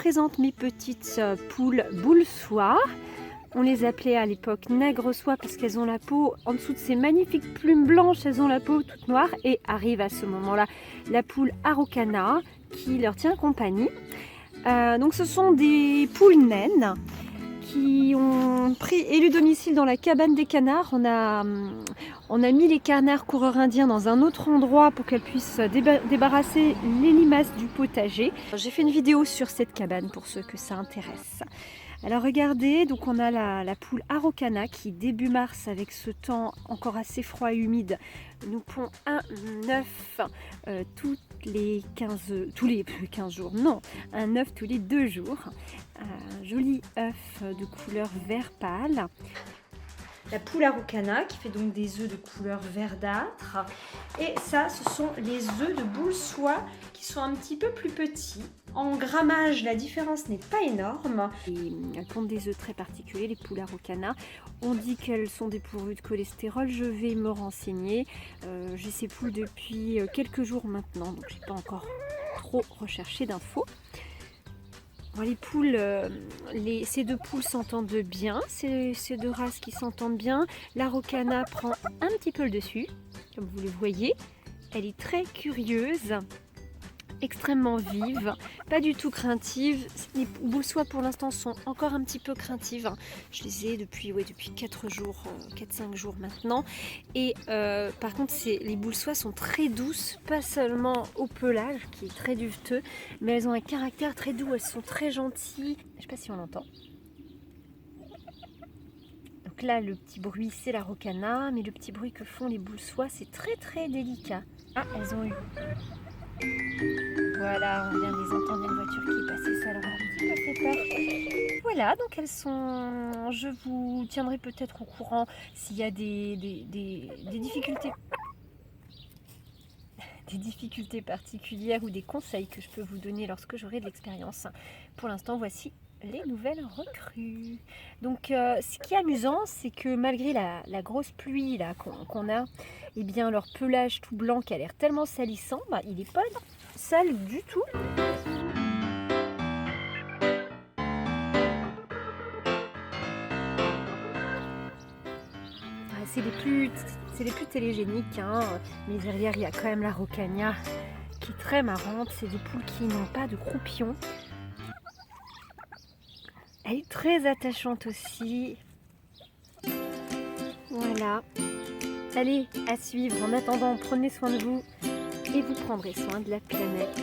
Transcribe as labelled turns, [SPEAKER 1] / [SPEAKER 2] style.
[SPEAKER 1] présente mes petites poules boules soie. On les appelait à l'époque nègres soie parce qu'elles ont la peau, en dessous de ces magnifiques plumes blanches, elles ont la peau toute noire. Et arrive à ce moment-là la poule Araucana qui leur tient compagnie. Donc ce sont des poules naines qui ont élu domicile dans la cabane des canards. On a mis les canards coureurs indiens dans un autre endroit pour qu'elles puissent débarrasser les limaces du potager. J'ai fait une vidéo sur cette cabane pour ceux que ça intéresse. Alors regardez, donc on a la poule Araucana qui début mars, avec ce temps encore assez froid et humide, nous pond un œuf tous les 15 jours, non, un œuf tous les 2 jours. Un joli œuf de couleur vert pâle. La poule Araucana qui fait donc des œufs de couleur verdâtre. Et ça, ce sont les œufs de boule soie qui sont un petit peu plus petits. En grammage, la différence n'est pas énorme. Et elles pondent des œufs très particuliers, les poules Araucana. On dit qu'elles sont dépourvues de cholestérol. Je vais me renseigner. J'ai ces poules depuis quelques jours maintenant, donc j'ai pas encore trop recherché d'infos. Les poules, ces 2 poules s'entendent bien, ces 2 races qui s'entendent bien. L'Araucana prend un petit peu le dessus, comme vous le voyez. Elle est très curieuse, extrêmement vive, pas du tout craintive. Les boules soie pour l'instant sont encore un petit peu craintives. Je les ai depuis 4 jours, 4-5 jours maintenant. Et par contre, les boules soie sont très douces, pas seulement au pelage qui est très duveteux, mais elles ont un caractère très doux, elles sont très gentilles. Je sais pas si on l'entend. Donc là, le petit bruit, c'est l'Araucana, mais le petit bruit que font les boules soie, c'est très très délicat. Ah, elles ont eu... Voilà, on vient de les entendre, il y a une voiture qui est passée, ça leur a un petit peu fait peur. Voilà, donc elles sont... Je vous tiendrai peut-être au courant s'il y a des difficultés. Des difficultés particulières ou des conseils que je peux vous donner lorsque j'aurai de l'expérience. Pour l'instant, voici les nouvelles recrues. Donc ce qui est amusant, c'est que malgré la grosse pluie là qu'on a, eh bien leur pelage tout blanc qui a l'air tellement salissant, il n'est pas sale du tout. C'est les plus télégéniques, hein. Mais derrière il y a quand même l'Araucana qui est très marrante. C'est des poules qui n'ont pas de croupillons. Elle est très attachante aussi. Voilà. Allez, à suivre. En attendant, prenez soin de vous et vous prendrez soin de la planète.